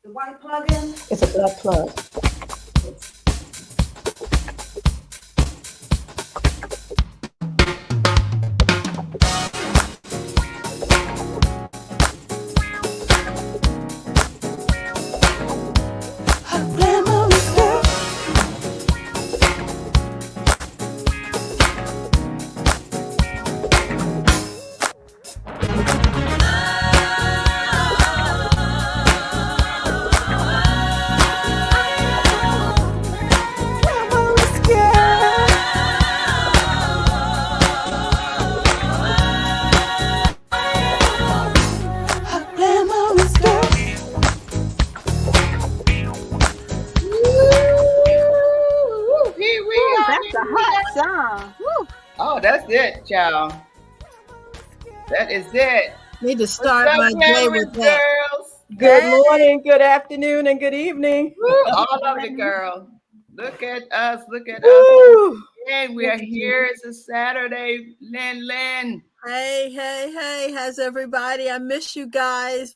The white plug-in? It's a black plug. Oh, that's it, child. That is it. Need to start my day with that. Girls. Good morning, good afternoon, and good evening. Woo, all of it, girl. Look at us. Look at us. And we are here. It's a Saturday. Lynn. Hey. How's everybody? I miss you guys.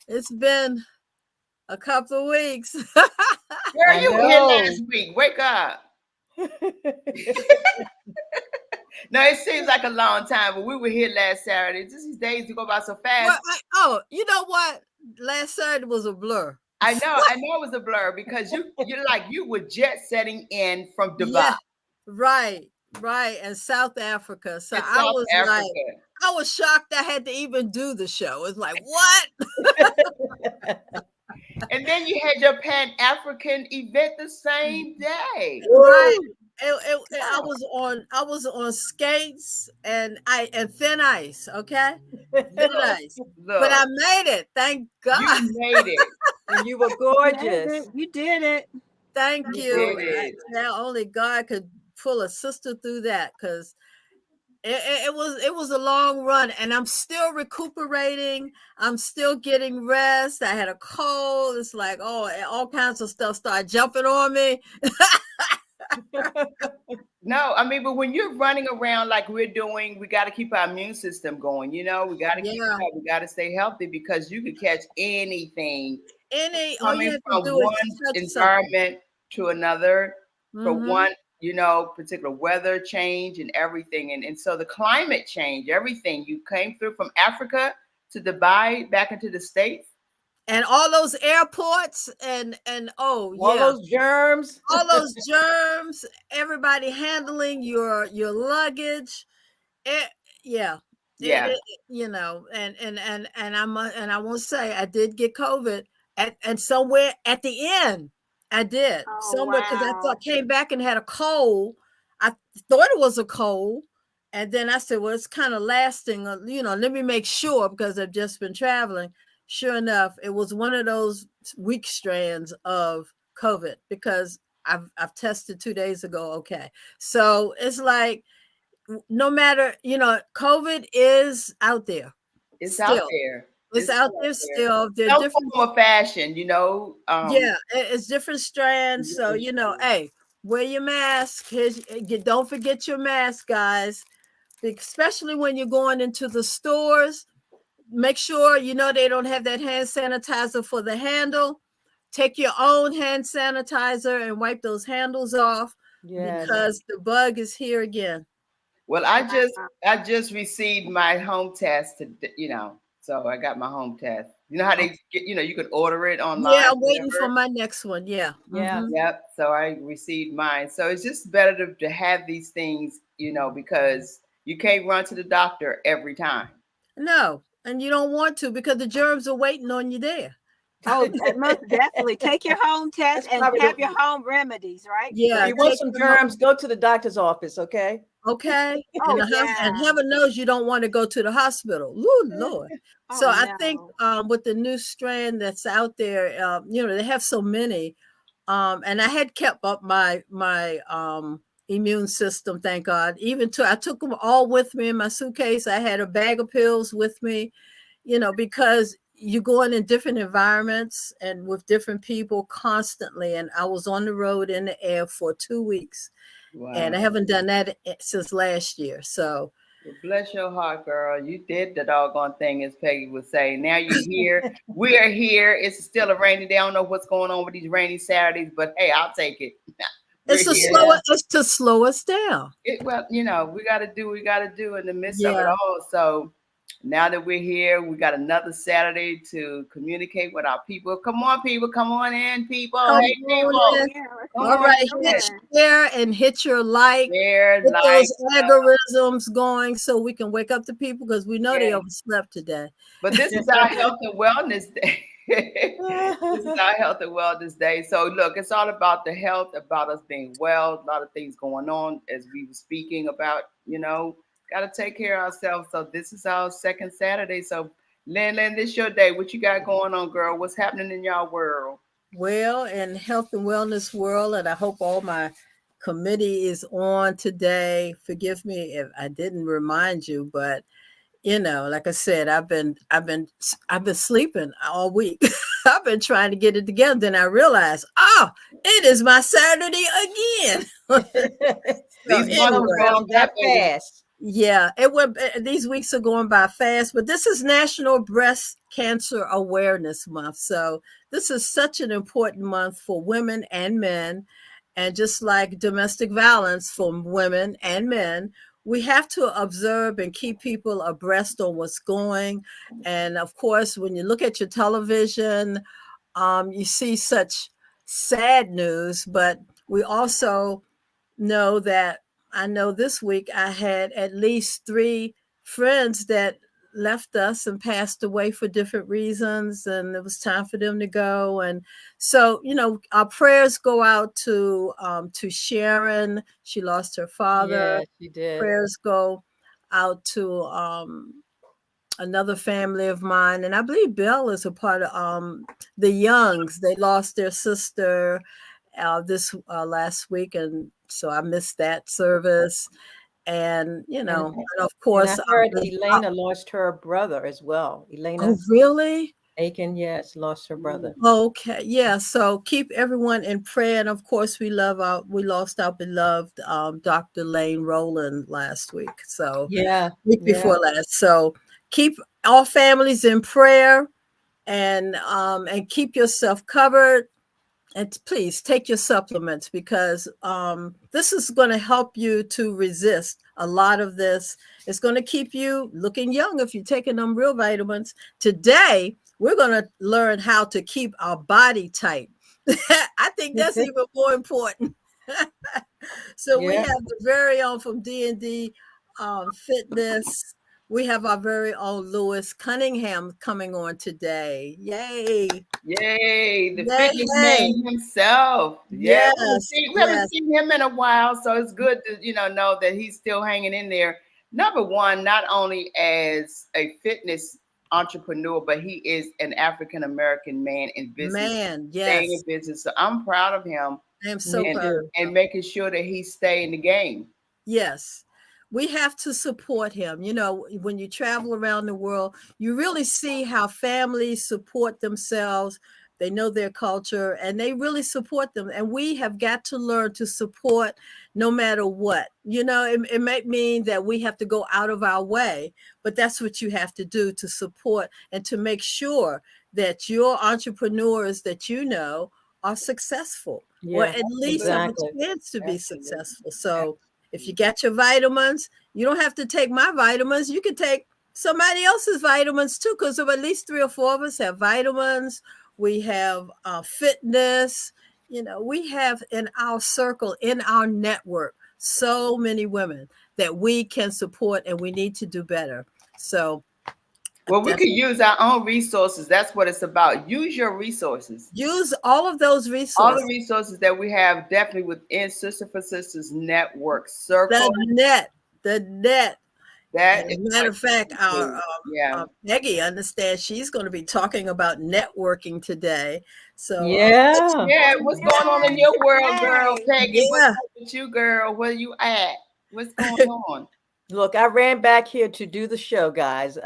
It's been a couple of weeks. Girl, you were here last week. Wake up. No, it seems like a long time, but we were here last Saturday. Just these days go by so fast. Well, you know what? Last Saturday was a blur. I know it was a blur because you were jet setting in from Dubai. Yeah, right. And South Africa. So I was shocked I had to even do the show. It's like, what? And then you had your Pan-African event the same day. Right. I was on skates and thin ice, okay? Thin ice. Look, but I made it. Thank God. You made it. And you were gorgeous. You did it. Thank you. Now only God could pull a sister through that because it was a long run and I'm still recuperating. I'm still getting rest. I had a cold. It's like, all kinds of stuff started jumping on me. No, I mean, but when you're running around like we're doing, we got to keep our immune system going. We got to we got to stay healthy because you could catch anything. Coming from one environment to another, for one, particular weather change and everything. And so the climate change, everything. You came through from Africa to Dubai, back into the States. And all those airports and all those germs, everybody handling your luggage. And I won't say I did get COVID and somewhere at the end I did somewhere because I came back and had a cold. I thought it was a cold. And then I said, well, it's kind of lasting, let me make sure because I've just been traveling. Sure enough, it was one of those weak strands of COVID because I've tested 2 days ago. Okay. So it's like, no matter, COVID is out there. It's out there. It's out there still. There's no different form of fashion, it's different strands. So, hey, wear your mask. Don't forget your mask, guys, especially when you're going into the stores. Make sure they don't have that hand sanitizer for the handle. Take your own hand sanitizer and wipe those handles off because the bug is here again. Well, I just received my home test so I got my home test. You know how they get, you can order it online. Yeah, I'm waiting for my next one. Yeah. Yep. So I received mine. So it's just better to have these things, because you can't run to the doctor every time. No. And you don't want to because the germs are waiting on you there. Oh, most definitely. Take your home test and have your home remedies, right? Yeah. If you want some germs, go to the doctor's office, okay? Okay. And heaven knows you don't want to go to the hospital. Ooh, Lord. So I think with the new strand that's out there, they have so many. And I had kept up my immune system, thank God. I took them all with me in my suitcase. I had a bag of pills with me, because you're going in different environments and with different people constantly. And I was on the road in the air for 2 weeks. Wow. And I haven't done that since last year. So Bless your heart, girl. You did the doggone thing, as Peggy would say. Now you're here. We are here. It's still a rainy day. I don't know what's going on with these rainy Saturdays, but hey, I'll take it. It's to slow us down. Well, you know, we got to do what we got to do in the midst of it all. So now that we're here, we got another Saturday to communicate with our people. Come on, people. Come on in, people. Hey, people. All right. Share and hit your like. Share, get those algorithms going so we can wake up the people because we know they overslept today. But this is our health and wellness day. This is our health and wellness day. So look, it's all about the health, about us being well. A lot of things going on as we were speaking about, you know, got to take care of ourselves. So this is our second Saturday. So Lynn, this is your day. What you got going on, girl? What's happening in your world? Well, in health and wellness world, and I hope all my committee is on today. Forgive me if I didn't remind you, but you know, like I said, I've been sleeping all week. I've been trying to get it together. Then I realized, it is my Saturday again. These months around that fast. Yeah, it went. These weeks are going by fast, but this is National Breast Cancer Awareness Month. So this is such an important month for women and men. And just like domestic violence for women and men, we have to observe and keep people abreast on what's going. And of course, when you look at your television, you see such sad news, but we also know that I know this week I had at least 3 friends that left us and passed away for different reasons, and it was time for them to go. And so, you know, our prayers go out to Sharon. She lost her father. Yeah, she did. Prayers go out to another family of mine, and I believe Bill is a part of the Youngs. They lost their sister this last week, and so I missed that service. And you know, and of course, I heard Elena lost her brother as well. Elena. Oh, really? Aiken, yes, lost her brother. Okay, yeah. So keep everyone in prayer, and of course, we lost our beloved Dr. Lane Rowland last week. So week before last. So keep all families in prayer, and keep yourself covered. And please take your supplements because this is going to help you to resist a lot of this. It's going to keep you looking young if you're taking them real vitamins. Today, we're going to learn how to keep our body tight. I think that's even more important. So we have the very own from D&D Fitness. We have our very own Lewis Cunningham coming on today. Yay. Yay. The fitness man himself. Yes. We haven't seen him in a while, so it's good to, know that he's still hanging in there. Number one, not only as a fitness entrepreneur, but he is an African-American man in business. Staying in business. So I'm proud of him. I am so proud. And making sure that he stay in the game. Yes. We have to support him. You know, when you travel around the world, you really see how families support themselves. They know their culture and they really support them. And we have got to learn to support no matter what. You know, it might mean that we have to go out of our way, but that's what you have to do to support and to make sure that your entrepreneurs that you know are successful or at least have a chance to be successful. So if you got your vitamins, you don't have to take my vitamins. You can take somebody else's vitamins too, because at least 3 or 4 of us have vitamins. We have fitness. You know, we have in our circle, in our network, so many women that we can support, and we need to do better. So, well, we could use our own resources. That's what it's about. Use your resources. Use all of those resources. All the resources that we have definitely within Sister for Sisters network circle. The net. That as a matter of fact, our Peggy understands she's going to be talking about networking today. So what's going on in your world, girl? Peggy, what's up with you, girl? Where you at? What's going on? Look, I ran back here to do the show, guys.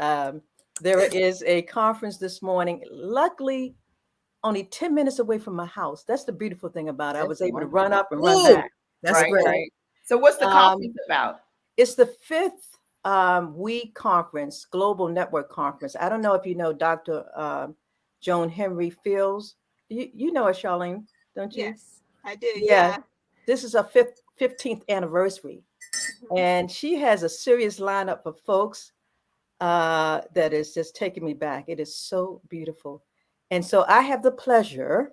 There is a conference this morning. Luckily, only 10 minutes away from my house. That's the beautiful thing about it. I was able to run up and run back. That's great. Right. So what's the conference about? It's the 5th WE conference, Global Network Conference. I don't know if you know Dr. Joan Henry Fields. You know her, Charlene, don't you? Yes, I do. Yeah. Yeah. This is her 15th anniversary. Mhm. And she has a serious lineup of folks that is just taking me back. It is so beautiful. And so I have the pleasure.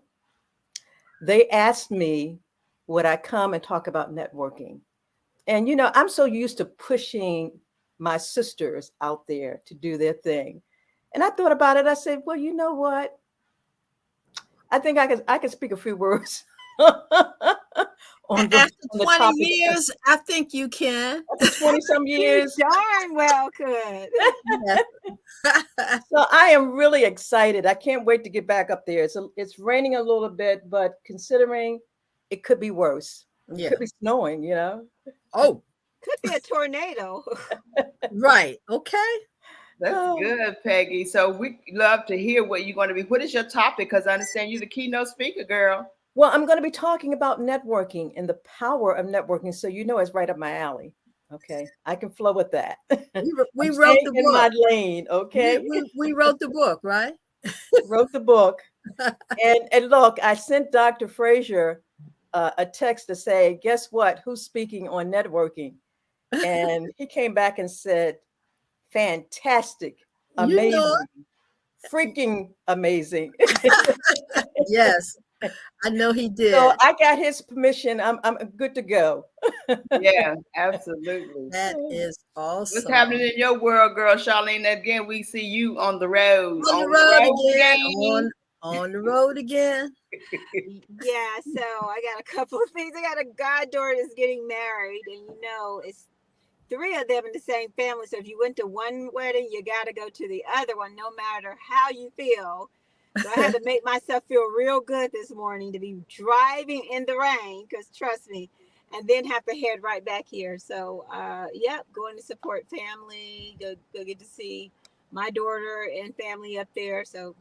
They asked me, would I come and talk about networking? And, I'm so used to pushing my sisters out there to do their thing. And I thought about it. I said, well, you know what? I think I could speak a few words on After the 20 topic. years, I think you can. After 20 some years. Darn well could. So I am really excited. I can't wait to get back up there. It's raining a little bit, but considering it could be worse. It could be snowing, Oh, Could be a tornado. right. Okay. That's good, Peggy. So we love to hear what you're going to be. What is your topic? Because I understand you're the keynote speaker, girl. Well, I'm going to be talking about networking and the power of networking. So it's right up my alley. Okay, I can flow with that. We wrote the book. In my lane. Okay, we wrote the book, right? Wrote the book. And look, I sent Dr. Frazier a text to say, guess what? Who's speaking on networking? And he came back and said, fantastic, amazing, freaking amazing. Yes, I know he did. So I got his permission. I'm good to go. Yeah, absolutely. That is awesome. What's happening in your world, girl, Charlene? Again, we see you on the road. On the road again. On the road again. Yeah, so I got a couple of things. I got a goddaughter that's getting married, and it's 3 of them in the same family. So if you went to one wedding, you got to go to the other one, no matter how you feel. So I had to make myself feel real good this morning to be driving in the rain, because trust me, and then have to head right back here. So, going to support family, go get to see my daughter and family up there. So,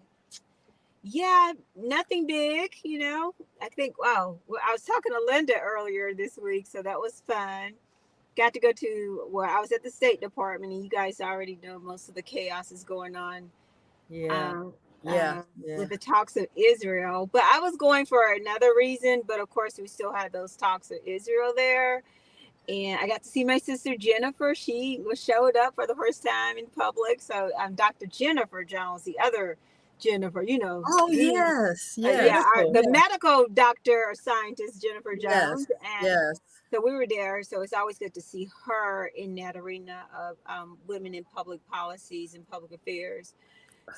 yeah, nothing big, I think, wow. Well, I was talking to Linda earlier this week, so that was fun. Got to go to, I was at the State Department, and you guys already know most of the chaos is going on. With the talks of Israel. But I was going for another reason, but of course we still had those talks of Israel there. And I got to see my sister Jennifer. She showed up for the first time in public. So I'm Dr. Jennifer Jones, the other Jennifer, Oh, yes. The medical doctor or scientist Jennifer Jones. Yes. So we were there. So it's always good to see her in that arena of women in public policies and public affairs.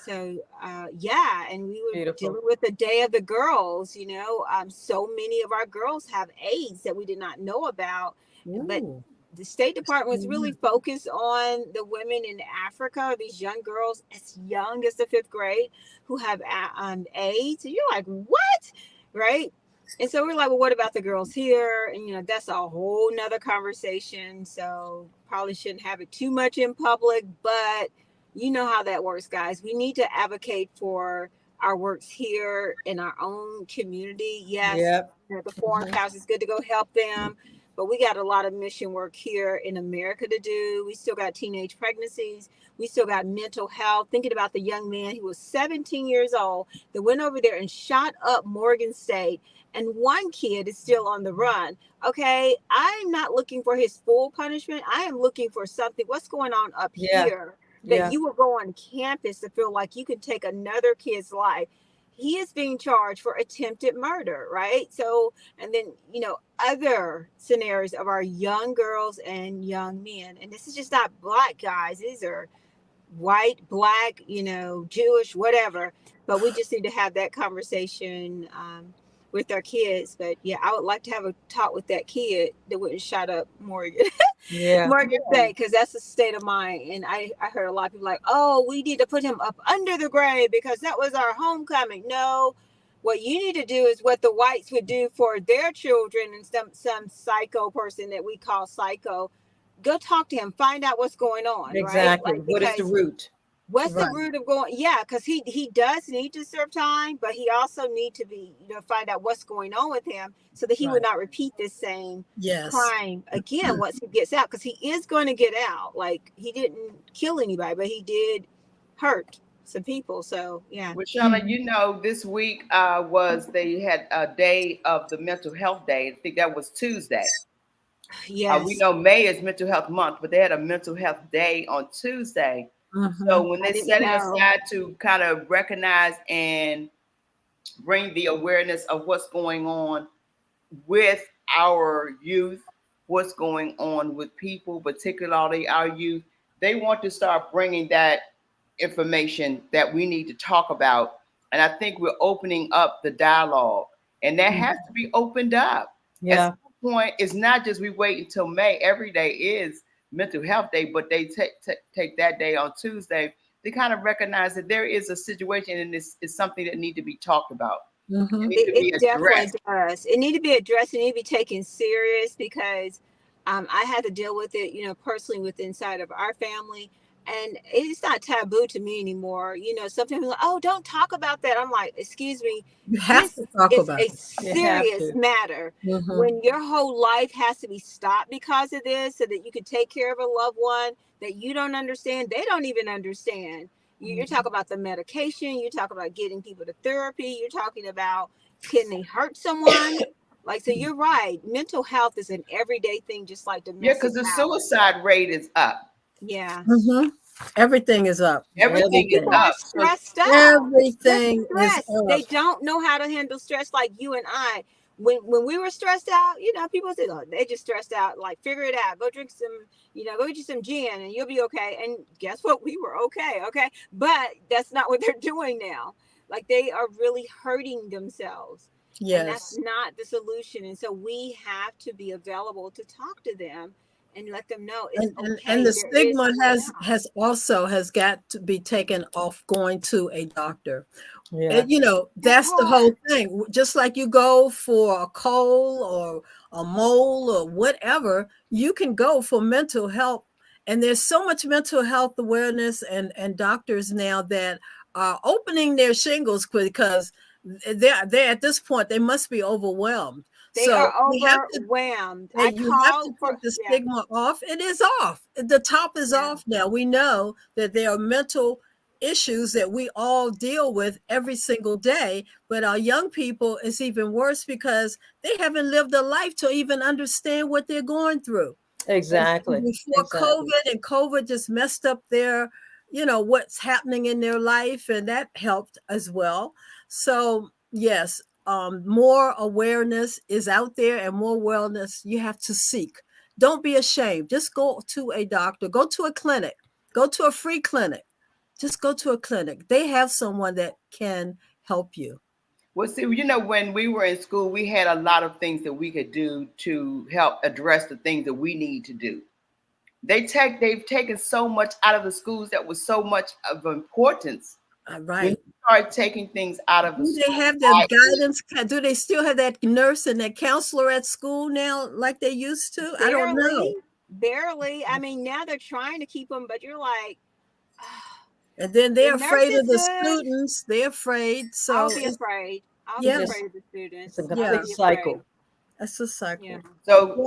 So and we were dealing with the Day of the Girls. So many of our girls have AIDS that we did not know about. Ooh. But the State Department was really focused on the women in Africa, these young girls as young as the 5th grade who have AIDS. And you're like, what? Right? And so we're like, well, what about the girls here? And, that's a whole nother conversation. So probably shouldn't have it too much in public, but you know how that works, guys. We need to advocate for our works here in our own community. Yes, the foreign house is good to go help them, but we got a lot of mission work here in America to do. We still got teenage pregnancies. We still got mental health. Thinking about the young man who was 17 years old that went over there and shot up Morgan State, and one kid is still on the run. Okay, I'm not looking for his full punishment. I am looking for something. What's going on up here? That you will go on campus to feel like you could take another kid's life. He is being charged for attempted murder, right? So, and then, other scenarios of our young girls and young men. And this is just not Black guys. These are white, Black, Jewish, whatever. But we just need to have that conversation with our kids. But I would like to have a talk with that kid that wouldn't shot up Morgan. Morgan State, because that's a state of mind. And I heard a lot of people like, oh, we need to put him up under the grave because that was our homecoming. No, what you need to do is what the whites would do for their children, and some psycho person that we call psycho. Go talk to him, find out what's going on. Exactly. Right? What is the root? What's the root of going? Yeah, because he does need to serve time, but he also need to be, find out what's going on with him so that he would not repeat this same crime again once he gets out. Because he is going to get out. Like, he didn't kill anybody, but he did hurt some people. So yeah. Well, Shauna, this week they had a day of the mental health day. I think that was Tuesday. Yes. We know May is Mental Health Month, but they had a mental health day on Tuesday. So when they set it aside to kind of recognize and bring the awareness of what's going on with our youth, what's going on with people, particularly our youth, they want to start bringing that information that we need to talk about. And I think we're opening up the dialogue, and that has to be opened up. Yeah. At some point, it's not just we wait until May. Every day is Mental Health Day, but they take that day on Tuesday to kind of recognize that there is a situation, and this is something that needs to be talked about. It definitely does. It need to be addressed. It need to be taken serious, because I had to deal with it, personally with inside of our family. And it's not taboo to me anymore. Some people are like, oh, don't talk about that. I'm like, excuse me. You have to talk about it. It's a serious matter. When your whole life has to be stopped because of this, so that you can take care of a loved one that you don't understand. They don't even understand. You're talking about the medication. You're talking about getting people to therapy. You're talking about, can they hurt someone? Like, so you're right. Mental health is an everyday thing, just like domestic. Yeah, because the suicide rate is up. Yeah. Everything is up. Everything is up. Stressed out. Everything is up. They don't know how to handle stress like you and I. When we were stressed out, people say, oh, they just stressed out. Like, figure it out. Go drink some, go get you some gin and you'll be okay. And guess what? We were okay. Okay. But that's not what they're doing now. Like, they are really hurting themselves. Yes. And that's not the solution. And so we have to be available to talk to them and let them know it's okay. And the stigma has got to be taken off going to a doctor. Yeah. And, that's the whole thing. Just like you go for a cold or a mole or whatever, you can go for mental health. And there's so much mental health awareness and doctors now that are opening their shingles, because they're at this point, they must be overwhelmed. They are overwhelmed. You have to put the stigma off. It is off. The top is off now. We know that there are mental issues that we all deal with every single day, but our young people is even worse, because they haven't lived a life to even understand what they're going through. Exactly. Before COVID, and COVID just messed up their, what's happening in their life, and that helped as well. So yes, more awareness is out there, and more wellness you have to seek. Don't be ashamed. Just go to a doctor, go to a clinic, go to a free clinic. Just go to a clinic. They have someone that can help you. Well, see, when we were in school, we had a lot of things that we could do to help address the things that we need to do. They've taken so much out of the schools that was so much of importance. Right. Start taking things out of the school. Do they have that guidance? Do they still have that nurse and that counselor at school now like they used to? Barely, I don't know. Barely. I mean, now they're trying to keep them, but you're like... And then they're afraid of the students. They're afraid. So I'll be afraid. I'll be afraid of the students. It's a complete cycle. That's a cycle. Yeah. So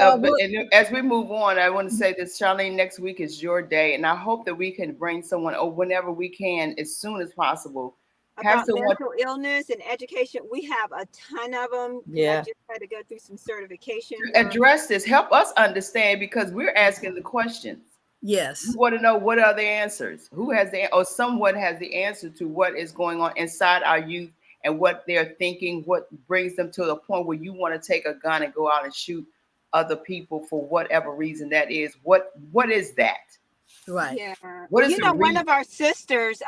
as we move on, I want to say this, Charlene, next week is your day. And I hope that we can bring someone, or whenever we can, as soon as possible. About mental illness and education. We have a ton of them. Yeah. I just had to go through some certification. Address this. Help us understand, because we're asking the questions. Yes. We want to know, what are the answers? Who has or someone has the answer to what is going on inside our youth and what they're thinking, what brings them to the point where you want to take a gun and go out and shoot other people for whatever reason that is. What is that? Right. Yeah. What is one of our sisters,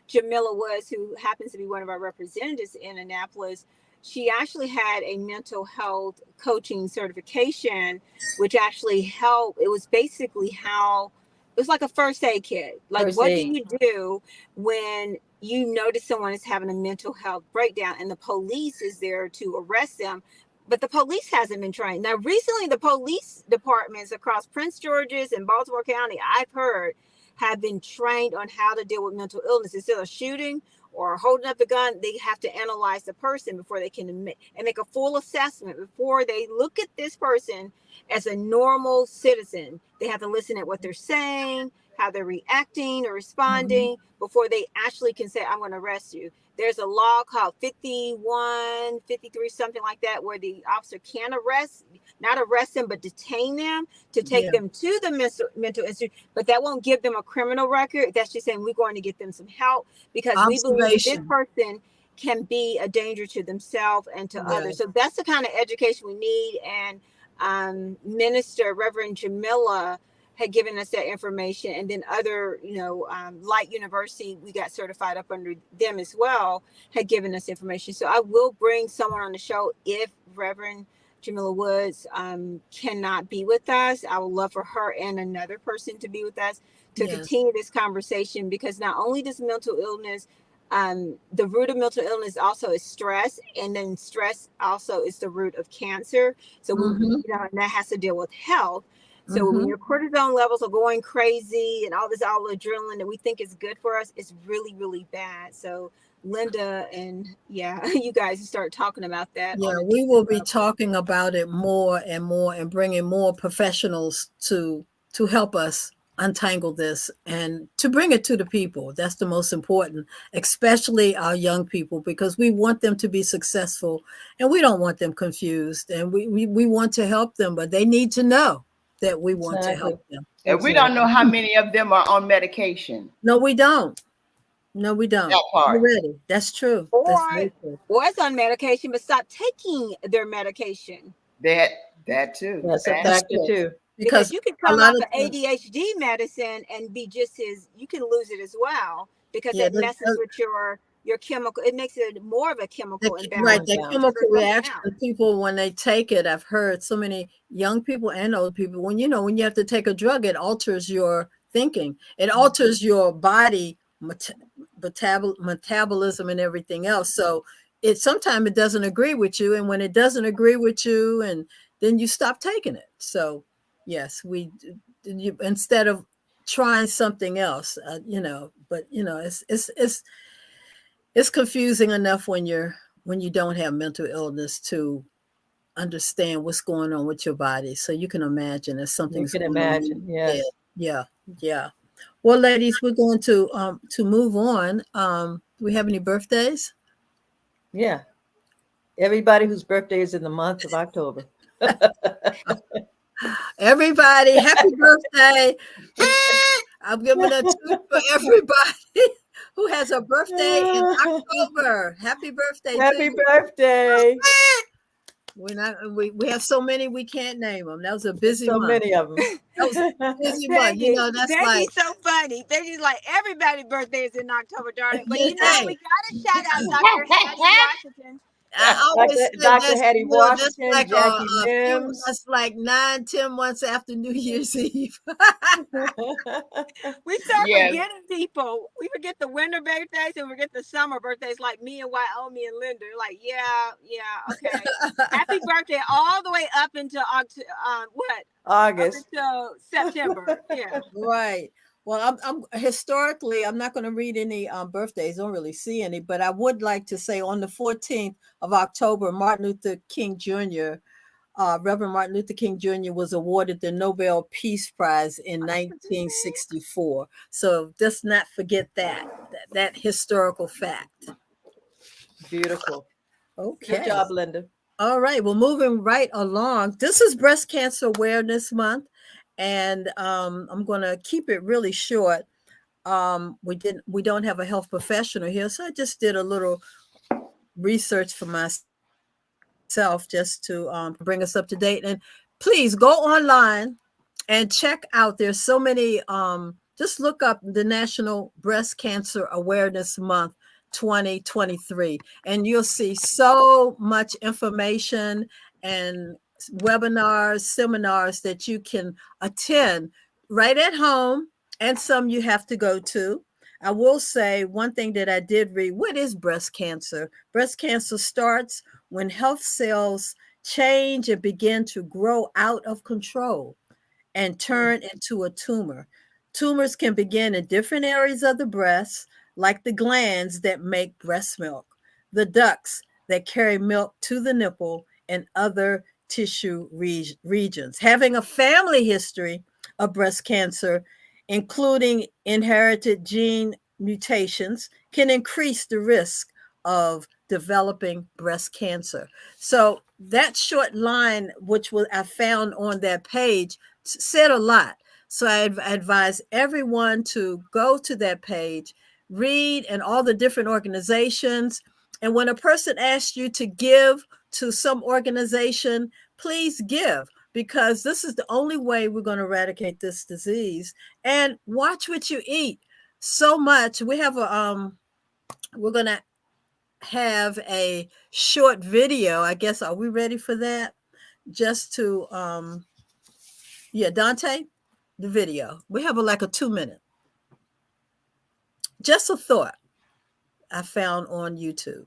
Jamila Woods, who happens to be one of our representatives in Annapolis, she actually had a mental health coaching certification, which actually helped. It was basically it was like a first aid kit. Like, what do you do when you notice someone is having a mental health breakdown and the police is there to arrest them, but the police hasn't been trained? Now, recently, the police departments across Prince George's and Baltimore County, I've heard, have been trained on how to deal with mental illness. Instead of shooting or holding up the gun, they have to analyze the person before they can admit and make a full assessment before they look at this person as a normal citizen. They have to listen at what they're saying, how they're reacting or responding before they actually can say, I'm going to arrest you. There's a law called 51, 53, something like that, where the officer can not arrest them, but detain them to take them to the mental institute. But that won't give them a criminal record. That's just saying we're going to get them some help because we believe this person can be a danger to themselves and to others. So that's the kind of education we need. And Minister Reverend Jamila had given us that information, and then other, Light University, we got certified up under them as well, had given us information. So I will bring someone on the show if Reverend Jamila Woods cannot be with us. I would love for her and another person to be with us to continue this conversation, because not only does mental illness, the root of mental illness also is stress, and then stress also is the root of cancer. So and that has to deal with health. So when your cortisone levels are going crazy and all the adrenaline that we think is good for us, it's really, really bad. So Linda and you guys start talking about that. Yeah, we will be talking about it more and more and bringing more professionals to help us untangle this and to bring it to the people. That's the most important, especially our young people, because we want them to be successful and we don't want them confused, and we want to help them, but they need to know that we want to help them. And we don't know how many of them are on medication. No, we don't. No, we don't. That part. Already. That's true. Or it's on medication, but stop taking their medication. That too. That's a factor too. Because you can come off of ADHD medicine and be just you can lose it as well, because it messes with your chemical. It makes it more of a chemical imbalance. Right, the chemical reaction people when they take it. I've heard so many young people and old people, when you have to take a drug, it alters your thinking. It alters your body metabolism and everything else. So sometimes it doesn't agree with you, and when it doesn't agree with you, and then you stop taking it. So yes, instead of trying something else, but it's confusing enough when you don't have mental illness to understand what's going on with your body. So you can imagine if something's going on. Yes. Yeah. Well, ladies, we're going to move on. Do we have any birthdays? Yeah. Everybody whose birthday is in the month of October. Everybody, happy birthday. I'm giving a toot for everybody who has a birthday in October. Happy birthday. Happy birthday. We have so many we can't name them. That was a busy month. So many of them. That was a busy month. That's like so funny. Betty's like, everybody's birthday is in October, darling. But we gotta shout out Dr. Hattie Washington. Dr. Hattie Washington, like Jackie Mims. That's like 9-10 months after New Year's Eve. We start forgetting people. We forget the winter birthdays and we forget the summer birthdays, like me and Wyoming and Linda. Like, okay. Happy birthday all the way up until August. Up until September. Yeah. Right. Well, I'm historically, I'm not going to read any birthdays. Don't really see any, but I would like to say on the 14th of October, Martin Luther King Jr., Reverend Martin Luther King Jr. was awarded the Nobel Peace Prize in 1964. So just not forget that historical fact. Beautiful. Okay. Good job, Linda. All right. Well, moving right along. This is Breast Cancer Awareness Month. And I'm going to keep it really short. We don't have a health professional here, so I just did a little research for myself just to bring us up to date. And please go online and check out. There's so many. Just look up the National Breast Cancer Awareness Month 2023, and you'll see so much information and webinars, seminars that you can attend right at home, and some you have to go to. I will say one thing that I did read. What is breast cancer? Breast cancer starts when health cells change and begin to grow out of control and turn into a tumor. Tumors can begin in different areas of the breast, like the glands that make breast milk, the ducts that carry milk to the nipple, and other tissue regions. Having a family history of breast cancer, including inherited gene mutations, can increase the risk of developing breast cancer. So that short line, which I found on that page, said a lot. So I advise everyone to go to that page, read, and all the different organizations. And when a person asks you to give to some organization, please give, because this is the only way we're going to eradicate this disease. And watch what you eat. So much. We have we're going to have a short video. I guess, are we ready for that? Just to, yeah, Dante, the video. We have like a 2-minute. Just a thought I found on YouTube.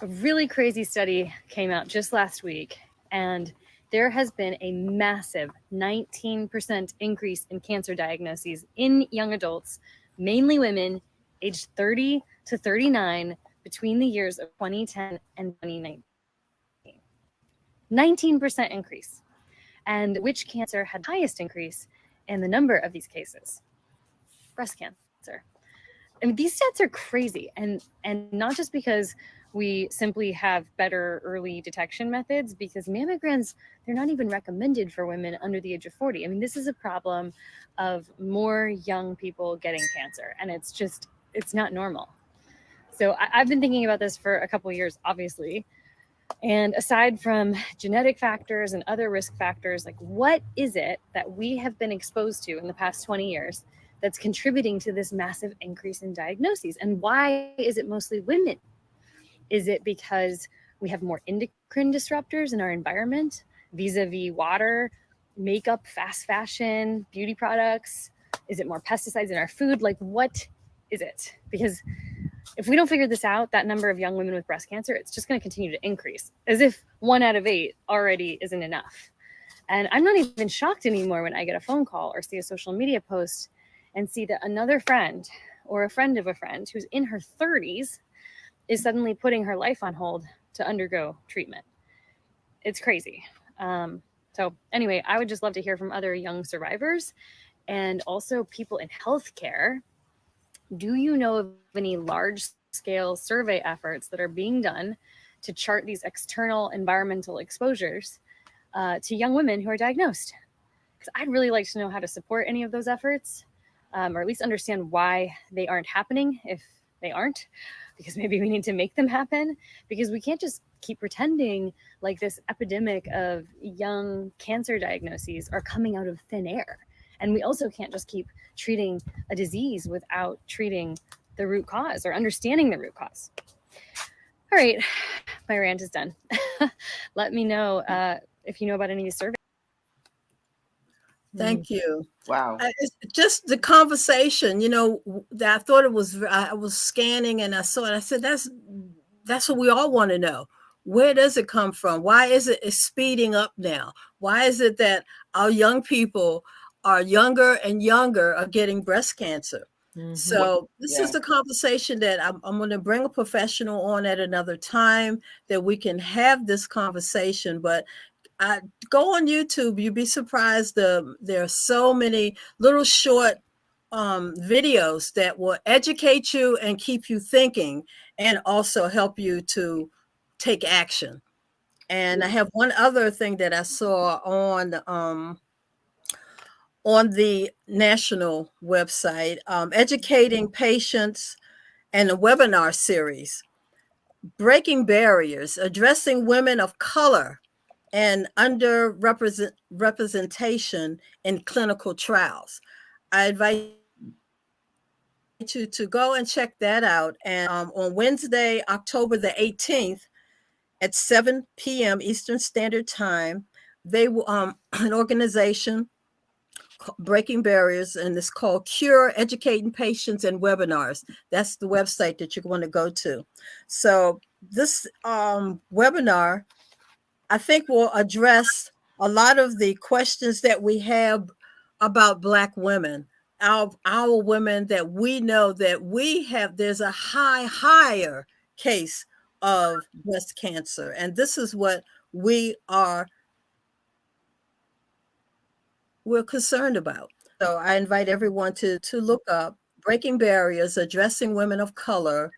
A really crazy study came out just last week, and there has been a massive 19% increase in cancer diagnoses in young adults, mainly women, aged 30 to 39, between the years of 2010 and 2019. 19% increase. And which cancer had the highest increase in the number of these cases? Breast cancer. I mean, these stats are crazy, and not just because we simply have better early detection methods, because mammograms, they're not even recommended for women under the age of 40. I mean, this is a problem of more young people getting cancer, and it's not normal. So I've been thinking about this for a couple of years, obviously. And aside from genetic factors and other risk factors, like, what is it that we have been exposed to in the past 20 years that's contributing to this massive increase in diagnoses? And why is it mostly women? Is it because we have more endocrine disruptors in our environment, vis-a-vis water, makeup, fast fashion, beauty products? Is it more pesticides in our food? Like, what is it? Because if we don't figure this out, that number of young women with breast cancer, it's just going to continue to increase, as if 1 out of 8 already isn't enough. And I'm not even shocked anymore when I get a phone call or see a social media post and see that another friend or a friend of a friend who's in her 30s is suddenly putting her life on hold to undergo treatment. It's crazy. So anyway, I would just love to hear from other young survivors and also people in healthcare. Do you know of any large-scale survey efforts that are being done to chart these external environmental exposures to young women who are diagnosed? Because I'd really like to know how to support any of those efforts, or at least understand why they aren't happening if they aren't, because maybe we need to make them happen, because we can't just keep pretending like this epidemic of young cancer diagnoses are coming out of thin air. And we also can't just keep treating a disease without treating the root cause or understanding the root cause. All right, my rant is done. Let me know if you know about any of these surveys. Thank you. Wow. It's just the conversation, you know, that I thought it was, I was scanning and I saw it. I said, that's what we all want to know. Where does it come from? Why is it speeding up now? Why is it that our young people are younger and younger are getting breast cancer? Mm-hmm. So this is the conversation that I'm going to bring a professional on at another time that we can have this conversation. But go on YouTube. You'd be surprised. There are so many little short videos that will educate you and keep you thinking and also help you to take action. And I have one other thing that I saw on the national website, educating patients, and a webinar series, Breaking Barriers, Addressing Women of Color and Underrepresentation in Clinical Trials. I invite you to go and check that out. And on Wednesday, October the 18th at 7 p.m. Eastern Standard Time, they will, an organization, Breaking Barriers, and it's called Cure, Educating Patients and Webinars. That's the website that you're going to go to. So this webinar, I think, will address a lot of the questions that we have about Black women, our women that we know that there's a higher case of breast cancer. And this is what we're concerned about. So I invite everyone to look up Breaking Barriers, Addressing Women of Color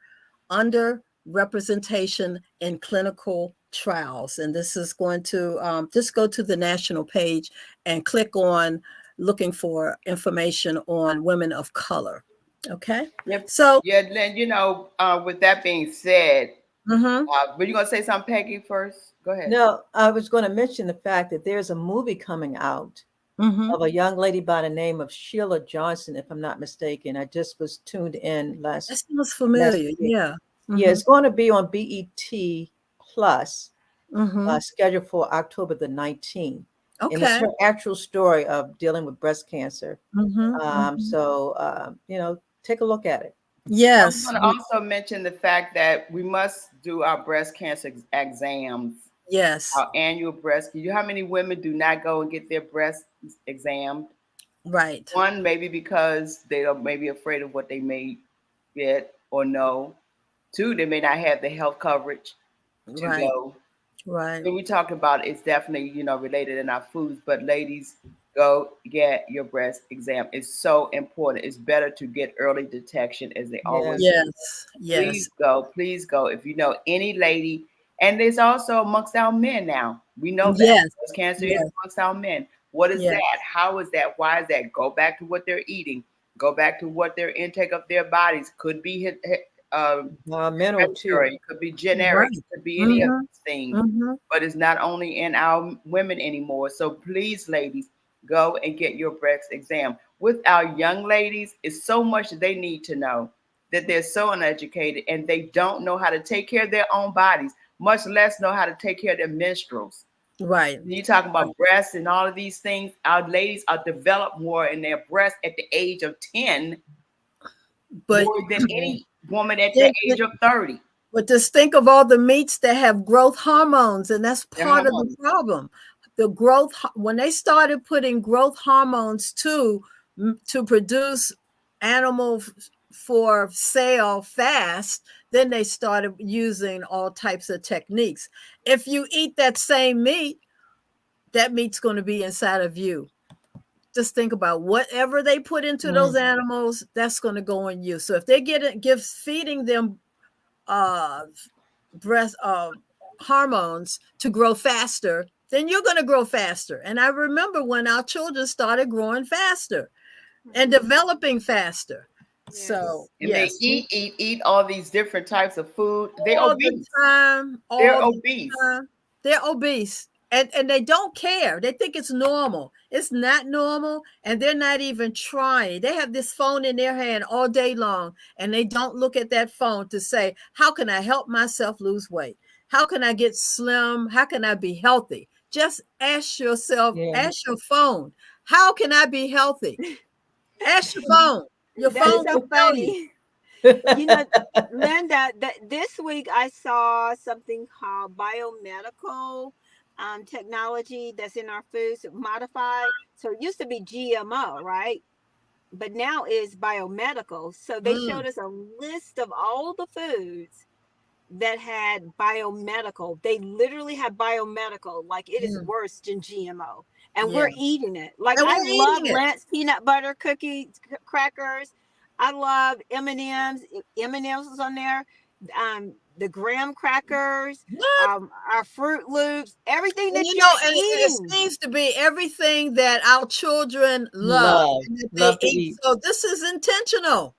Under Representation in Clinical Trials. And this is going to just go to the national page and click on looking for information on women of color. Okay. Yep. So yeah, Lynn, with that being said, were you gonna say something, Peggy, first? Go ahead. No, I was going to mention the fact that there's a movie coming out of a young lady by the name of Sheila Johnson, if I'm not mistaken. I just was tuned in last. That sounds familiar. Yeah. Yeah, it's going to be on BET Plus, scheduled for October the 19th. Okay. And it's her actual story of dealing with breast cancer. So, take a look at it. Yes. I want to also mention the fact that we must do our breast cancer exams. Yes. Our annual breast. You know how many women do not go and get their breast examined? Right. One, maybe because they are maybe afraid of what they may get or know. Two, they may not have the health coverage to go. Right. When we talk about it's definitely, related in our foods, but ladies, go get your breast exam. It's so important. It's better to get early detection, as they always say. Yes. Please go. If you know any lady, and there's also amongst our men now. We know that breast cancer is amongst our men. What is that? How is that? Why is that? Go back to what they're eating. Go back to what their intake of their bodies could be. Mineral too. It could be generic. It could be any of these things. But it's not only in our women anymore. So please, ladies, go and get your breast exam. With our young ladies, it's so much they need to know, that they're so uneducated and they don't know how to take care of their own bodies, much less know how to take care of their menstruals. Right. You talking about breasts and all of these things. Our ladies are developed more in their breasts at the age of 10, more than any woman at the age of 30. But just think of all the meats that have growth hormones, and that's part of the problem. The growth, when they started putting growth hormones to produce animal for sale fast, then they started using all types of techniques. If you eat that same meat, that meat's going to be inside of you. Just think about whatever they put into those animals, that's going to go in you. So if they feeding them breast hormones to grow faster, then you're going to grow faster. And I remember when our children started growing faster and developing faster. So and they eat all these different types of food. They're obese. They're obese. They're obese. And they don't care. They think it's normal. It's not normal. And they're not even trying. They have this phone in their hand all day long. And they don't look at that phone to say, how can I help myself lose weight? How can I get slim? How can I be healthy? Just ask yourself, ask your phone, how can I be healthy? Ask your phone. Your phone That's so funny. Linda, this week I saw something called biomedical technology that's in our foods modified. So it used to be GMO, right? But now it's biomedical. So they showed us a list of all the foods that had biomedical. They literally have biomedical, like it is worse than GMO. And we're eating it. Like I love Lance peanut butter crackers. I love M&Ms. M&Ms is on there. The graham crackers, our Fruit Loops, everything that you're eating. It seems to be everything that our children love that they eat. So this is intentional.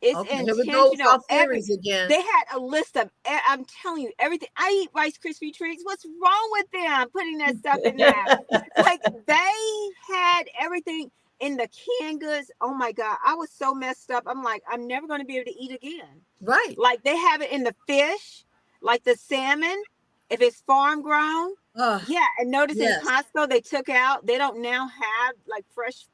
It's intentional. Again. They had a list of, I'm telling you, everything. I eat Rice Krispie treats. What's wrong with them putting that stuff in there? Like they had everything in the canned goods. Oh my God. I was so messed up. I'm like, I'm never going to be able to eat again. Right. Like they have it in the fish, like the salmon, if it's farm grown. And notice in Costco, they took out, they don't now have like fresh,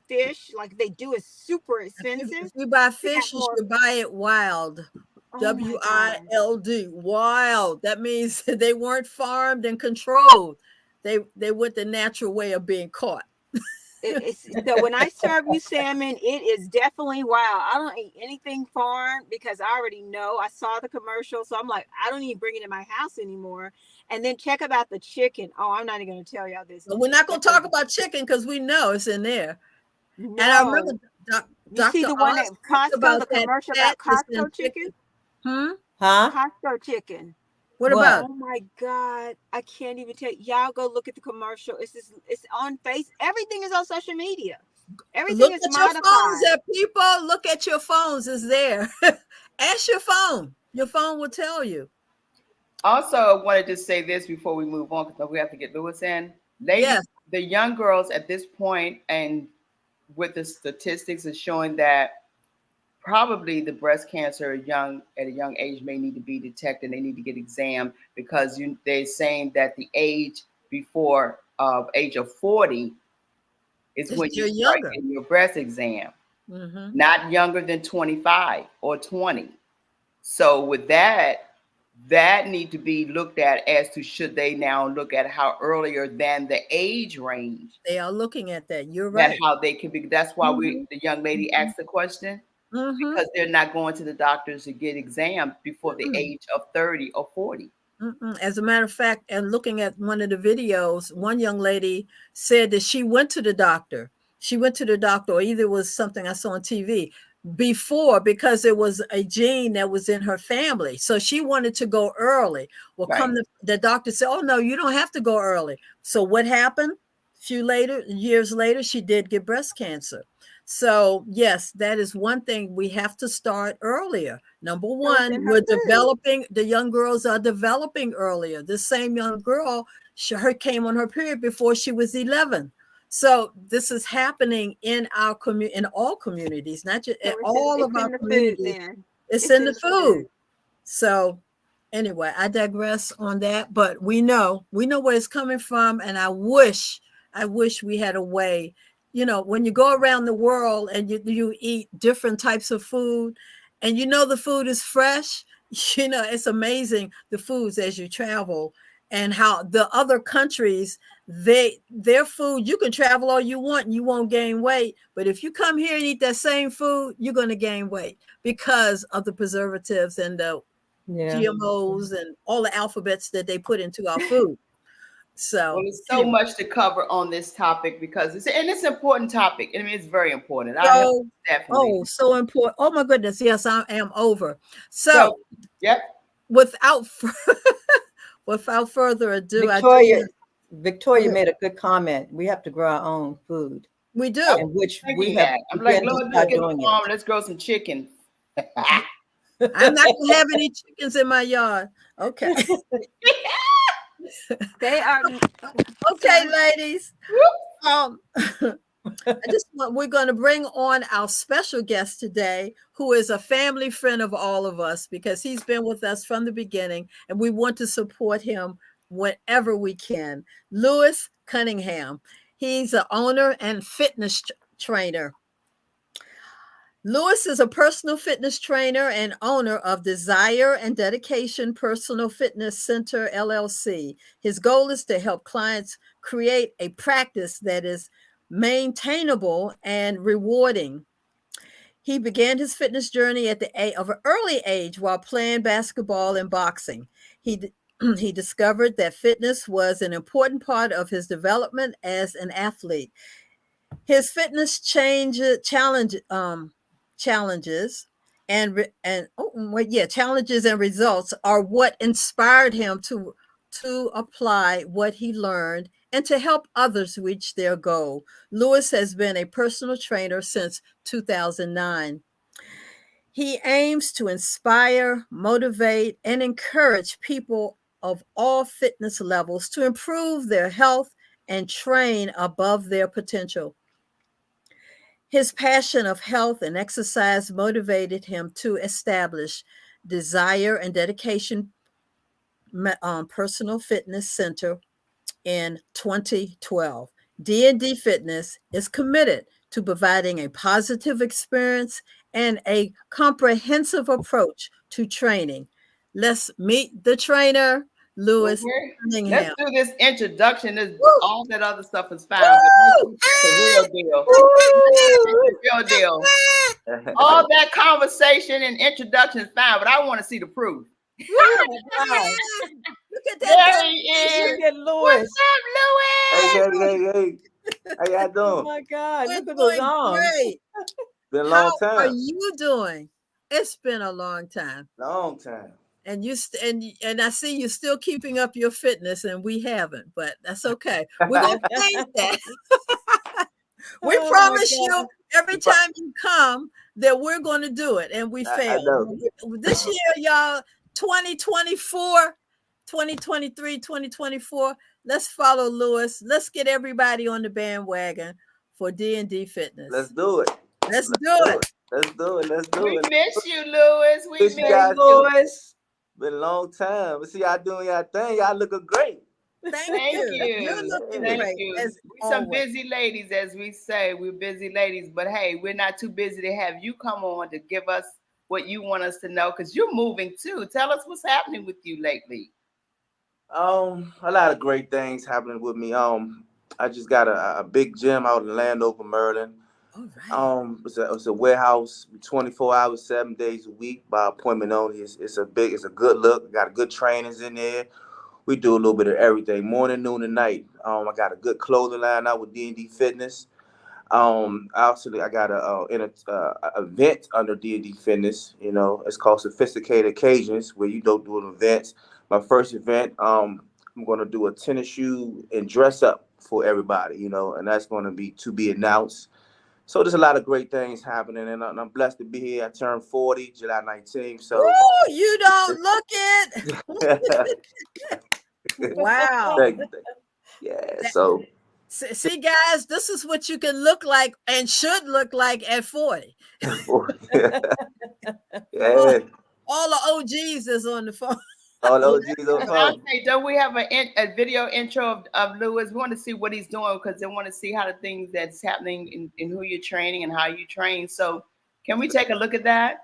fish like they do is super expensive. If you buy fish, you should buy it wild. WILD, wild. That means they weren't farmed and controlled. they went the natural way of being caught. So when I serve you salmon, it is definitely wild. I don't eat anything foreign because I already know. I saw the commercial, so I'm like, I don't even bring it in my house anymore. And then check about the chicken. Oh, I'm not even going to tell y'all this. We're not going to talk about chicken because we know it's in there. No. And I remember you see the one at Costco, the commercial about Costco chicken? Huh? Costco chicken. What about? Oh my God. I can't even tell y'all. Go look at the commercial. It's on face. Everything is on social media. Everything is modified. Your phones there, people. Look at your phones. It's there. Ask your phone. Your phone will tell you. Also, I wanted to say this before we move on, because we have to get Lewis in. Ladies, yes. The young girls at this point, and with the statistics, is showing that probably the breast cancer at a young age may need to be detected. They need to get examined because they're saying that the age before age of 40 is when you start getting your breast exam, not younger than 25 or 20. So with that need to be looked at as to should they now look at how earlier than the age range. They are looking at that. You're right. That's how they can be. That's why the young lady asked the question. Because they're not going to the doctors to get examined before the age of 30 or 40. As a matter of fact, and looking at one of the videos, one young lady said that she went to the doctor. She went to the doctor, or either it was something I saw on TV before, because there was a gene that was in her family. So she wanted to go early. Well, the doctor said, oh, no, you don't have to go early. So what happened? A few years later, she did get breast cancer. So yes, that is one thing we have to start earlier. Number one, we're developing, the young girls are developing earlier. This same young girl, her came on her period before she was 11. So this is happening in our community, in all communities, not just all of our communities. It's in the food. So anyway, I digress on that, but we know where it's coming from. And I wish we had a way. You know, when you go around the world and you eat different types of food and the food is fresh, it's amazing, the foods as you travel and how the other countries, their food, you can travel all you want and you won't gain weight. But if you come here and eat that same food, you're going to gain weight because of the preservatives and the GMOs and all the alphabets that they put into our food. So there's so much to cover on this topic because it's an important topic. I mean, it's very important. So, so important. Oh my goodness. Yes, I am over. So yep. Without further ado, Victoria made a good comment. We have to grow our own food. We do. And which we have. I'm like, Lord, let's grow some chicken. I'm not gonna have any chickens in my yard. Okay. They are okay, ladies. We're going to bring on our special guest today, who is a family friend of all of us because he's been with us from the beginning, and we want to support him whenever we can. Lewis Cunningham. He's an owner and fitness trainer. Lewis is a personal fitness trainer and owner of Desire and Dedication Personal Fitness Center, LLC. His goal is to help clients create a practice that is maintainable and rewarding. He began his fitness journey at an early age while playing basketball and boxing. He discovered that fitness was an important part of his development as an athlete. His fitness challenges and results are what inspired him to apply what he learned and to help others reach their goal. Lewis has been a personal trainer since 2009. He aims to inspire, motivate, and encourage people of all fitness levels to improve their health and train above their potential. His passion of health and exercise motivated him to establish Desire and Dedication Personal Fitness Center in 2012. D&D Fitness is committed to providing a positive experience and a comprehensive approach to training. Let's meet the trainer, Lewis Let's do this introduction. All that other stuff is fine. Woo! The real deal. The real deal. All that conversation and introduction is fine, but I want to see the proof. Oh my God. Look at that. There he is. Look at Lewis. What's up, Lewis? Hey. How y'all doing? Oh my God. We're Look at those doing arms. great. Been a long How are time. you doing? It's been a long time. Long time. And you and I see you still keeping up your fitness, and we haven't, but that's okay. We're gonna change that. We promise you every time you come that we're going to do it, and we fail. This year, y'all, 2024, 2023, 2024. Let's follow Lewis. Let's get everybody on the bandwagon for D&D Fitness. Let's do it. Let's do it. Let's do it. Let's do We it. miss you, Lewis. We miss you guys, Lewis. Been a long time. But see y'all doing y'all thing. Y'all looking great. Thank you. You're looking great. We're some busy ladies, as we say. We're busy ladies, but hey, we're not too busy to have you come on to give us what you want us to know, because you're moving too. Tell us what's happening with you lately. A lot of great things happening with me. I just got a big gym out in Landover, Maryland. All right. It's a warehouse, 24 hours, 7 days a week by appointment only. It's a good look. Got good trainers in there. We do a little bit of everything, morning, noon, and night. I got a good clothing line out with D&D Fitness. I got an event under D&D Fitness. You know, it's called Sophisticated Occasions, where you don't do events. My first event, I'm going to do a tennis shoe and dress up for everybody. You know, and that's going to be announced. So there's a lot of great things happening, and I'm blessed to be here. I turned 40 July 19th. So you don't look it. Wow. Yeah. So see, guys, this is what you can look like and should look like at 40. Yeah. All the OGs is on the phone. All the OGs on the phone. Don't we have a video intro of Lewis? We want to see what he's doing, because they want to see how the things that's happening in who you're training and how you train. So can we take a look at that?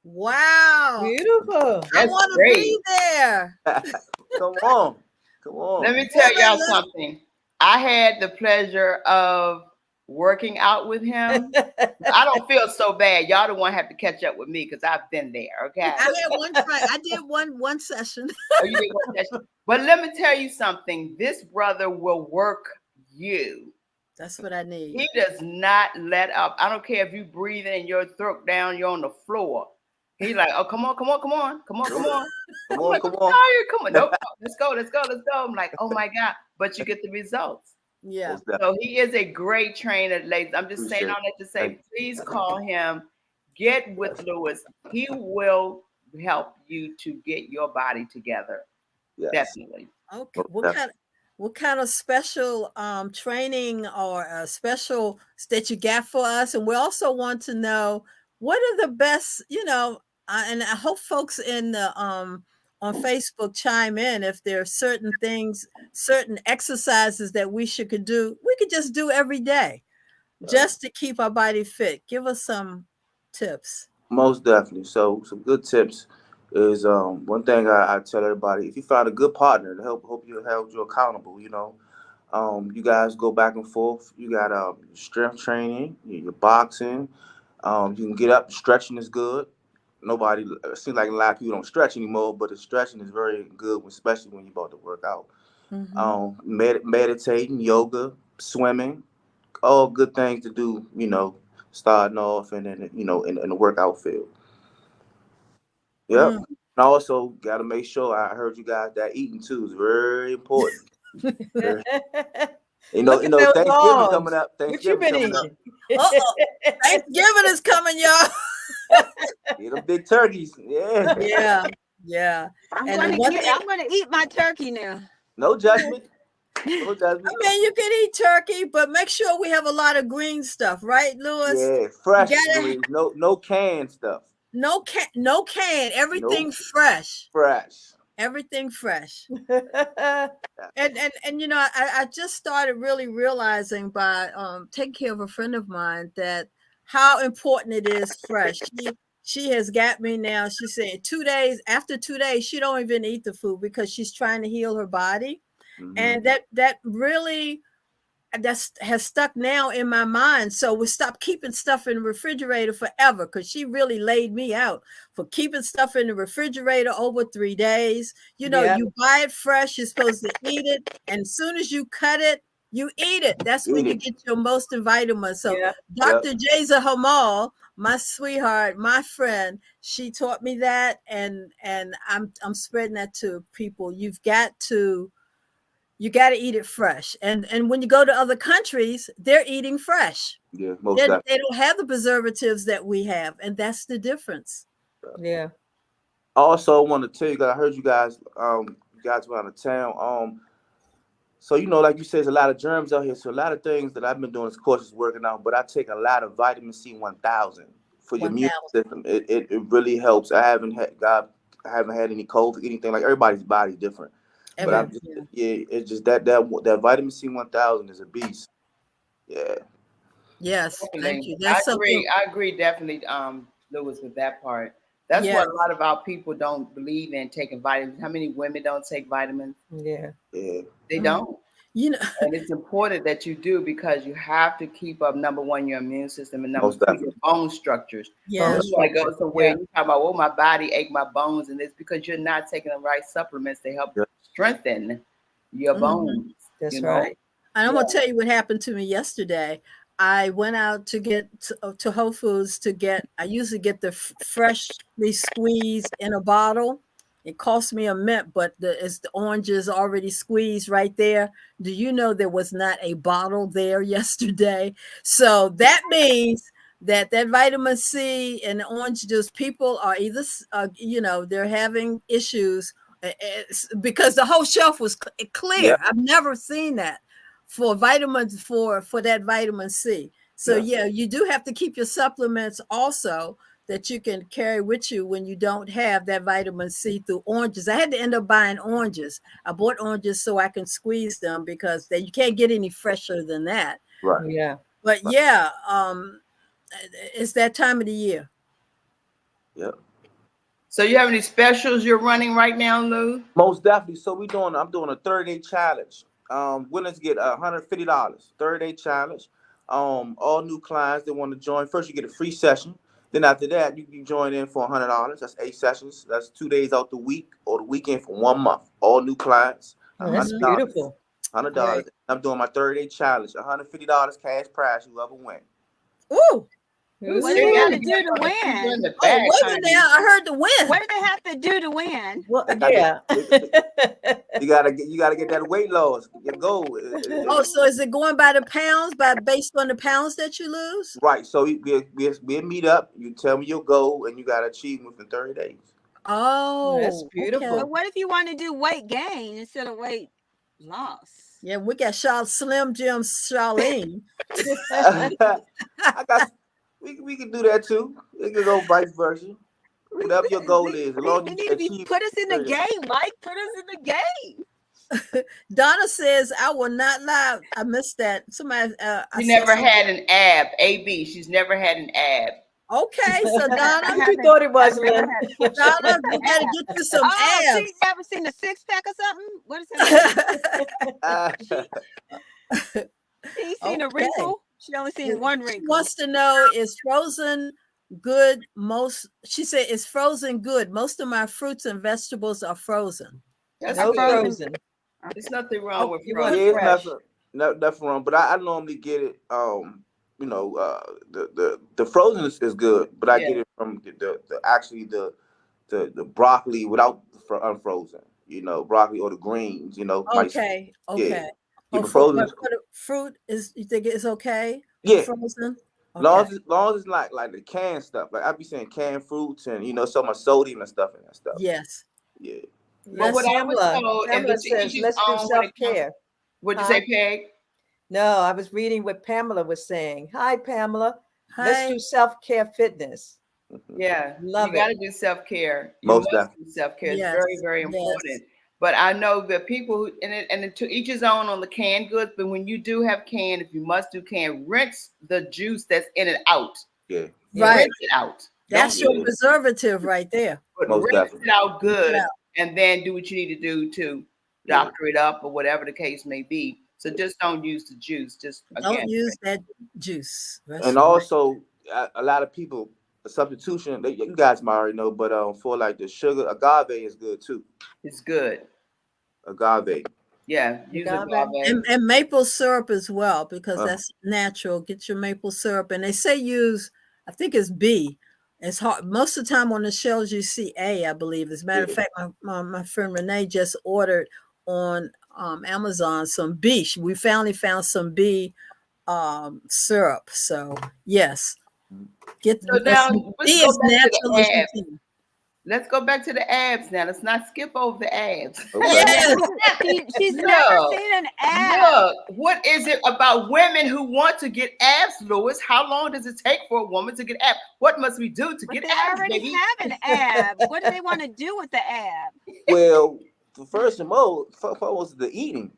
Wow. Beautiful. I want to be there. Come on. Let me tell y'all something. I had the pleasure of working out with him. I don't feel so bad. Y'all the one have to catch up with me, because I've been there. Okay. I did one session. Oh, you did one session. But let me tell you something. This brother will work you. That's what I need. He does not let up. I don't care if you breathing and your throat down, you're on the floor. He's like, oh, come on. Come on. I'm tired. Come on. Nope. Let's go. I'm like, oh my God. But you get the results. Yeah. So he is a great trainer, ladies. I'm just saying all that to say, please call him. Get with Lewis. He will help you to get your body together. Yes. Definitely. Okay. What kind of special training or special that you got for us? And we also want to know what are the best, and I hope folks in the on Facebook chime in if there are certain things, certain exercises that we could just do every day just to keep our body fit. Give us some tips. Most definitely. So some good tips is one thing I tell everybody: if you find a good partner to help you accountable, you guys go back and forth. You got strength training, your boxing. You can get up. Stretching is good. Nobody seems like a lot of people don't stretch anymore, but the stretching is very good, especially when you're about to work out. Mm-hmm. Meditating, yoga, swimming, all good things to do. Starting off and then in the workout field. Yep. And I also got to make sure, I heard you guys, that eating too is very important. Thanksgiving coming up. What you been eating? Thanksgiving is coming, y'all. Eat them big turkeys. Yeah. Yeah, yeah. I'm And gonna one get. thing, I'm gonna eat my turkey now. No judgment. No I judgment. mean, you can eat turkey, but make sure we have a lot of green stuff, right, Lewis? Yeah, You fresh gotta greens. No canned stuff. no can, everything Nope. fresh. Fresh. Everything fresh. And you know, I just started really realizing by taking care of a friend of mine that how important it is fresh. She has got me now. She said 2 days, after 2 days, she don't even eat the food because she's trying to heal her body. Mm-hmm. And that really that's has stuck now in my mind. So we stopped keeping stuff in the refrigerator forever, because she really laid me out for keeping stuff in the refrigerator over 3 days. You know, you buy it fresh, you're supposed to eat it, and as soon as you cut it, you eat it. That's when you get your most vitamins. So Dr. Jayza Hamal, my sweetheart, my friend, she taught me that, and I'm spreading that to people. You got to eat it fresh. And when you go to other countries, they're eating fresh. Yeah, most definitely. They don't have the preservatives that we have, and that's the difference. Yeah. Also, I want to tell you, because I heard you guys were out of town. So, you know, like you said, there's a lot of germs out here. So a lot of things that I've been doing, of course, is working out. But I take a lot of vitamin C 1000 for your immune system. It really helps. I haven't had any COVID, anything. Like, everybody's body different. But I'm just, it's just that vitamin C 1000 is a beast. Yeah. Yes, thank you. I agree definitely, Lewis, with that part. That's what a lot of our people don't believe in, taking vitamins. How many women don't take vitamins? Yeah. They don't. You know, and it's important that you do, because you have to keep up, number one, your immune system, and number two, your bone structures. Yeah. You want to go somewhere, you talk about, my body ache, my bones, and it's because you're not taking the right supplements to help strengthen your bones. That's right. And I'm gonna tell you what happened to me yesterday. I went out to get to Whole Foods to get. I usually get the freshly squeezed in a bottle. It cost me a mint, but the oranges already squeezed right there. Do you know there was not a bottle there yesterday? So that means that vitamin C and the orange juice, people are either, they're having issues because the whole shelf was clear. I've never seen that for vitamins, for that vitamin C. So you do have to keep your supplements also that you can carry with you when you don't have that vitamin C through oranges. I had to end up buying oranges. I bought oranges so I can squeeze them, because you can't get any fresher than that. Right. Yeah. But it's that time of the year. Yep. So you have any specials you're running right now, Lou? Most definitely. So I'm doing a 30-day challenge. Winners get $150. 30-day challenge. All new clients that want to join, first you get a free session. Then after that, you can join in for $100. That's 8 sessions. That's 2 days out the week or the weekend for 1 month. All new clients. That's beautiful. $100. Right. I'm doing my 30-day challenge. $150 cash prize, whoever wins. Ooh. What do they have to do to win? Wait a minute now. I heard the win. What do they have to do to win? Well, you gotta get that weight loss. Your goal. So is it going by the pounds, based on the pounds that you lose? Right. So we'll meet up. You tell me your goal, and you gotta achieve within 30 days. Oh, that's beautiful. Okay. But what if you want to do weight gain instead of weight loss? Yeah, we got Slim Jim Charlene. We can do that too. It can go vice versa. Whatever your goal is, as long as you achieve. Put us in the game, Mike. Put us in the game. Donna says, "I will not lie." I missed that. Somebody. She never had an ab. AB. She's never had an ab. Okay, so Donna, you thought it was, Lynn. Donna, we gotta get you some abs. She's never seen a 6-pack or something. What is that? She's seen a wrinkle. She only seen one wrinkle. She wants to know, is frozen good? She said, is frozen good? Most of my fruits and vegetables are frozen. That's frozen. There's nothing wrong with frozen. Yeah, nothing wrong. But I normally get it. The frozen is good, but I get it from the broccoli without unfrozen. Broccoli or the greens. Okay. Yeah. Frozen. Fruit is, you think it's okay? Yeah. Frozen. Okay. Long as it's like the canned stuff. Like I be saying canned fruits and so much sodium and stuff in that stuff. Yes. Yeah. But what I was Pamela, told, if Pamela it's to says, each his let's do own when it comes. self-care. What'd you Huh? say, Peg? No, I was reading what Pamela was saying. Hi, Pamela. Let's Hi. do self-care fitness. Yeah, Love you got to it. do self-care. You Most must definitely. do self-care. It's Yes. very, very Yes. important. But I know that people who, and to each his own on the canned goods. But when you do have canned, if you must do canned, rinse the juice that's in it out. Yeah. Right. Rinse it out. That's Don't your preservative right there. but Most rinse definitely. it out good, out. and then do what you need to do to Yeah. doctor it up or whatever the case may be. So just don't use the juice. Just Don't again, use that juice. That's And right. also, a lot of people, a substitution, you guys might already know, but for like the sugar, agave is good too. it's good. Agave. Yeah, use Agave? agave. And maple syrup as well, because Uh-huh. that's natural. Get your maple syrup. And they say use, I think it's B. It's hard. Most of the time on the shelves, you see A, I believe. As a matter of fact, my friend Renee just ordered on Amazon some B. We finally found some B syrup. So, yes. Get So now B let's is go back to natural the as you abs. can. Let's go back to the abs now. Let's not skip over the abs. Okay. Yes. She's never Look, seen an ab. look, what is it about women who want to get abs, Louis? How long does it take for a woman to get abs? What must we do to But get they abs, already baby? have an ab. What do they want to do with the ab? Well, first and foremost, the eating.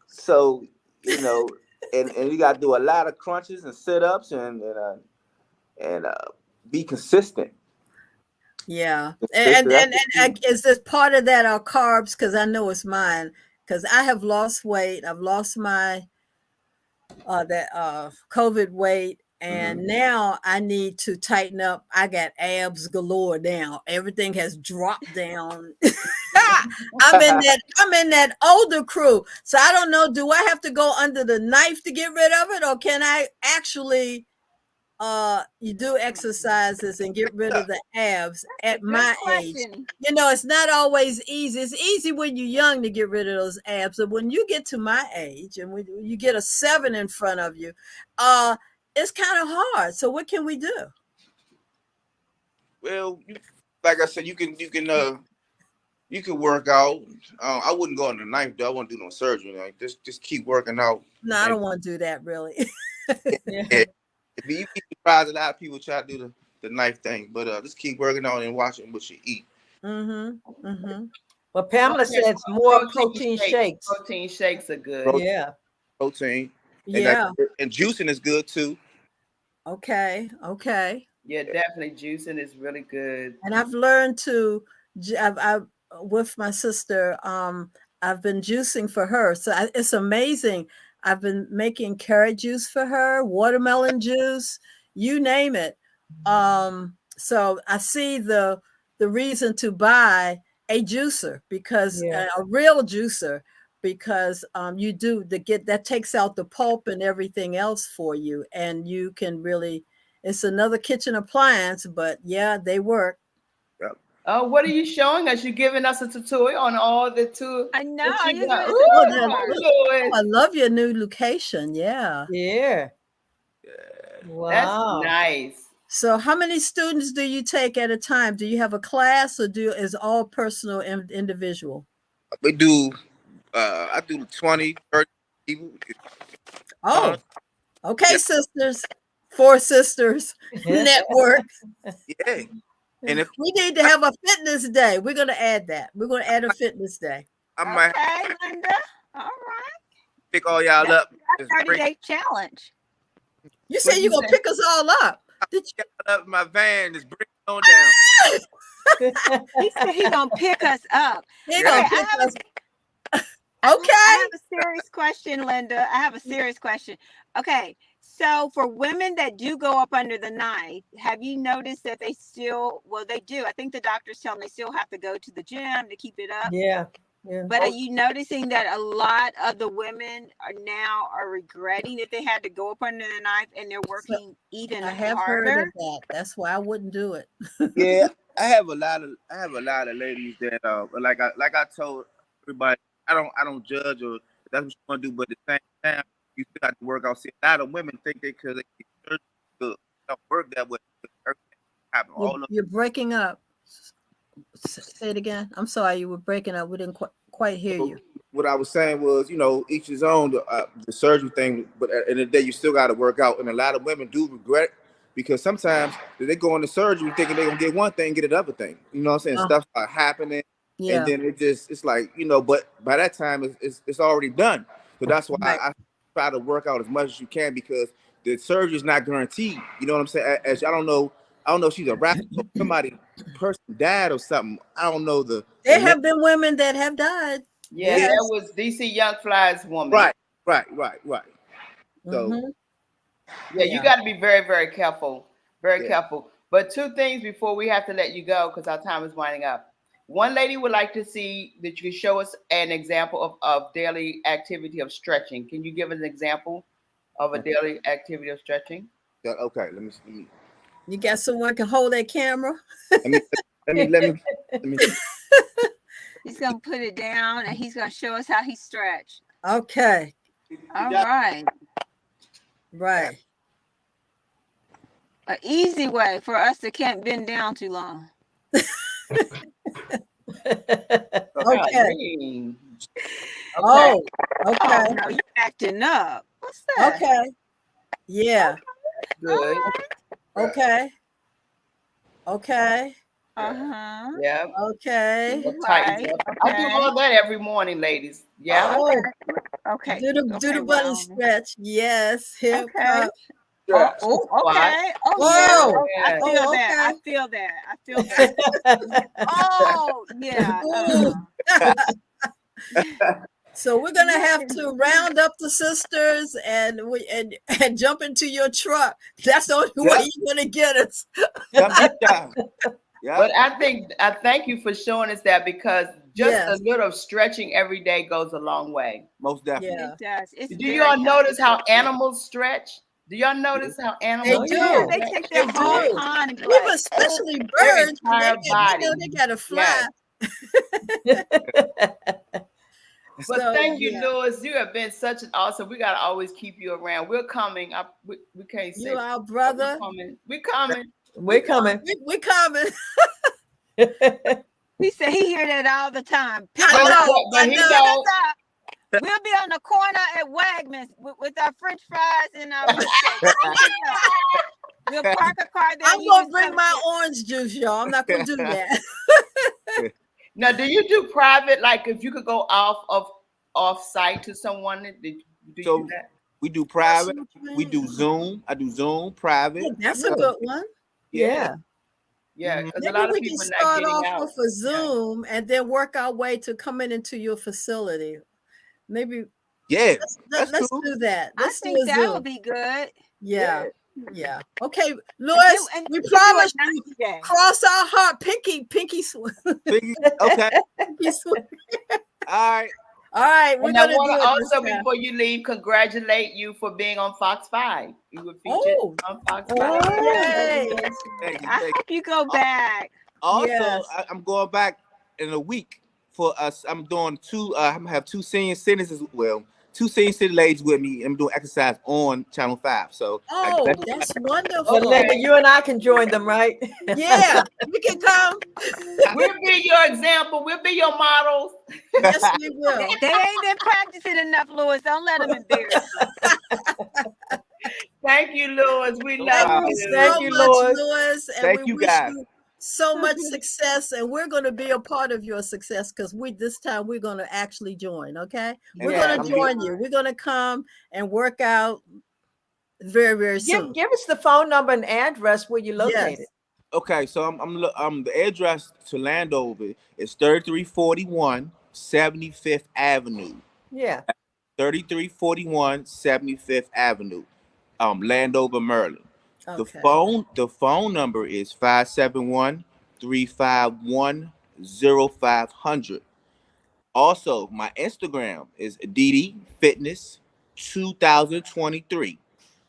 So, and you got to do a lot of crunches and sit-ups and be consistent. Yeah. And is this part of that our carbs? Because I know it's mine. Because I have lost weight. I've lost my COVID weight. And now I need to tighten up. I got abs galore now. Everything has dropped down. I'm in that older crew. So I don't know. Do I have to go under the knife to get rid of it? Or can I actually you do exercises and get rid of the abs at my age? It's not always easy. It's easy when you're young to get rid of those abs, but when you get to my age and when you get a 7 in front of you, it's kind of hard. So what can we do? Well, like I said, you can work out. I wouldn't go on the knife though. I wouldn't do no surgery. Like just keep working out. No, I don't want to do that really. You'd be surprised a lot of people try to do the knife thing, but just keep working on and watching what you eat. Well, Pamela says more protein shakes. Protein shakes are good. Yeah. Protein. Yeah. And juicing is good too. Okay. Yeah, definitely juicing is really good. And I've learned to, I've with my sister, I've been juicing for her. So it's amazing. I've been making carrot juice for her, watermelon juice, you name it. So I see the reason to buy a juicer, because a real juicer, because you do that takes out the pulp and everything else for you, and you can really. It's another kitchen appliance, but yeah, they work. Yep. Oh, what are you showing us? You're giving us a tutorial on all the tools. I know. I love your new location. Yeah. Yeah. Wow. That's nice. So how many students do you take at a time? Do you have a class, or is all personal and individual? We do, I do 20, 30 people. Oh, okay, sisters. 4 Sisters Network. Yeah. And if we need to have a fitness day, we're going to add that. We're going to add a fitness day. I might Linda. All right. pick all y'all up. 30-day challenge. You say you're going to pick us all up. Did you up in my van? Just bring it on down. He said he's going to pick us up. He's going to pick us up. Okay. I have a serious question, Linda. I have a serious question. Okay. So for women that do go up under the knife, have you noticed that they still, they do. I think the doctors tell them they still have to go to the gym to keep it up. Yeah. But are you noticing that a lot of the women are regretting that they had to go up under the knife, and they're working even harder? I have heard of that. That's why I wouldn't do it. Yeah, I have a lot of ladies that like I told everybody, I don't judge or that's what you want to do, but at the same time you still have to work out. See, a lot of women think they could good. work that way. You're breaking up. Say it again. I'm sorry, you were breaking up. We didn't quite hear you. What I was saying was, each his own, the surgery thing, but at the end of the day, you still got to work out. And a lot of women do regret, because sometimes they go into surgery thinking they're going to get one thing, get another thing. You know what I'm saying? Stuff start happening. Yeah. And then it's like, but by that time, it's already done. So that's why I try to work out as much as you can, because the surgery is not guaranteed. You know what I'm saying? As I don't know if she's a rapper, person died or something. I don't know There have been women that have died. Yeah, that was DC Young Fly's woman. Right. So you got to be very, very careful. Very careful. But two things before we have to let you go, because our time is winding up. One lady would like to see that you can show us an example of daily activity of stretching. Can you give us an example of a daily activity of stretching? Okay, let me see. You got someone can hold that camera? Let me. He's gonna put it down and he's gonna show us how he stretched. Okay. All right. Right. An easy way for us that can't bend down too long. Okay. Oh, okay. Oh, no, you're acting up. What's that? Okay. Yeah. Good. Okay. Okay. Uh-huh. Yeah. Okay. Right. I do all that every morning, ladies. Yeah. Oh. Okay. Do the bunny stretch. Yes. Hip hop. Okay. Whoa. Yeah. I feel that. I feel that. I feel that. Oh, yeah. So we're gonna have to round up the sisters and jump into your truck. That's the only way you're gonna get us. But I thank you for showing us that, because just a little stretching every day goes a long way. Most definitely. It does. Do y'all notice how animals stretch? Do y'all notice how animals do? They take their whole pond and even especially birds, they gotta fly. But thank you, Lewis. You have been such an awesome. We gotta always keep you around. We're coming. We can't say you our brother. We're coming. We're coming. We're coming. He said he hear that all the time. I know. We'll be on the corner at Wegmans with our French fries and our we'll park a car there. I'm gonna bring my orange juice, y'all. I'm not gonna do that. Now, do you do private? Like, if you could go off site to someone, do you do that? We do private. We do Zoom. I do Zoom private. Yeah, that's a good one. Yeah. Yeah, because maybe a lot of we people can not start getting off out. with a Zoom and then work our way to coming into your facility. Maybe. Let's cool. do that. Let's I think that would be good. Yeah. Okay, Lewis, we promise you cross our heart, pinky swear. Okay. Pinky swear. All And right. We're I want to also, before you leave, congratulate you for being on Fox 5. You were featured on Fox 5. I hope you go back. Also, I'm going back in a week for us. I'm doing I'm gonna have two senior citizens as well. Two senior city ladies with me. I'm doing exercise on Channel 5. So that's wonderful. Linda, you and I can join them, right? Yeah, we can come. We'll be your example. We'll be your models. Yes, we will. They ain't been practicing enough, Lewis. Don't let them embarrass you. Thank you, Lewis. We love you. Thank you, Lewis. And thank you, guys. So much success, and we're going to be a part of your success, because this time we're going to actually join. Okay, we're going to join you. We're going to come and work out very, very soon. Give us the phone number and address where you're located. Yes. Okay, so I'm the address to Landover is 3341 75th Avenue. Yeah. 3341 75th Avenue, Landover, Maryland. Okay. The phone number is 571-351-0500. Also, my Instagram is Didi Fitness 2023.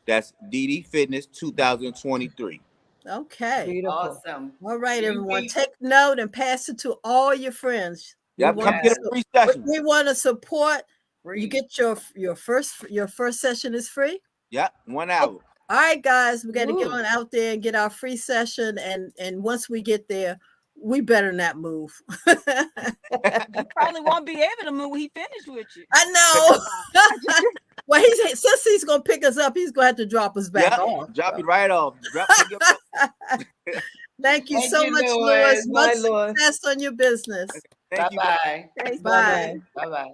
That's Didi Fitness 2023. Okay. Beautiful. Awesome. All right, everyone. Take note and pass it to all your friends. Yep, come get a free session. We want to support. You get your first session is free. Yep, 1 hour. All right, guys, we got to get on out there and get our free session. And once we get there, we better not move. You probably won't be able to move when he finished with you. I know. Well, since he's gonna pick us up, he's gonna have to drop us back off. Drop you right off. Thank you so much, Louis. Much success on your business. Thank you. Bye. Bye. Bye.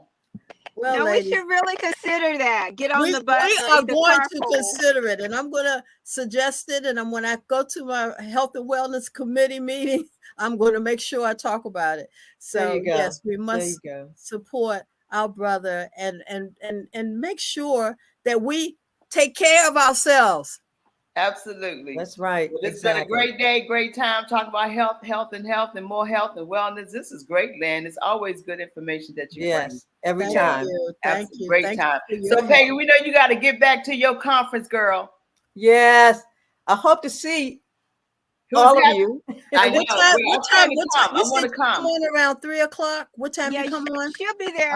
Well, no, ladies, we should really consider that. Get on we the bus. We are going to consider it, and I'm going to suggest it. And when I go to my health and wellness committee meeting, I'm going to make sure I talk about it. So yes, we must support our brother and make sure that we take care of ourselves. Absolutely. That's right. Well, it's been a great day, great time talking about health, and more health and wellness. This is great, Glenn. It's always good information that you bring. Every time. Thank you. Great time. So, Peggy, we know you got to get back to your conference, girl. Yes. I hope to see all of you. I know. What time? I want to come. On around 3:00. What time you come on? She'll be there.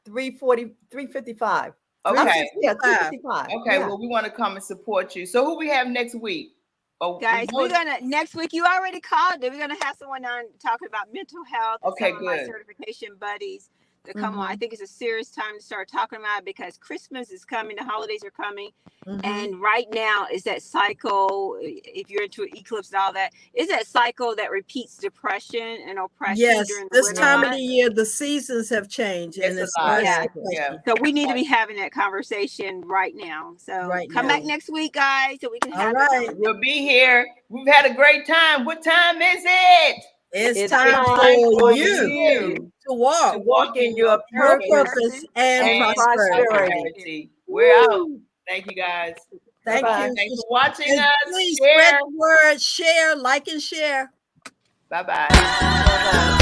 3:55. Okay. Yeah, 3:55. Okay. Well, we want to come and support you. So, who we have next week? Oh, guys, we're gonna next week. You already called it. We're gonna have someone on talking about mental health. Okay, some of my certification buddies to come on. I think it's a serious time to start talking about it because Christmas is coming, the holidays are coming, and right now is that cycle. If you're into eclipse and all that, is that cycle that repeats depression and oppression. Yes, during this time of the year, the seasons have changed, and it's so we need to be having that conversation right now. So come back next week, guys, so we can have it. We'll be here. We've had a great time. What time is it? It's time for you to walk in your purpose and prosperity. We're out. Thank you, guys. Thank you. Thanks for watching us. Please spread the word, share, like, and share. Bye-bye.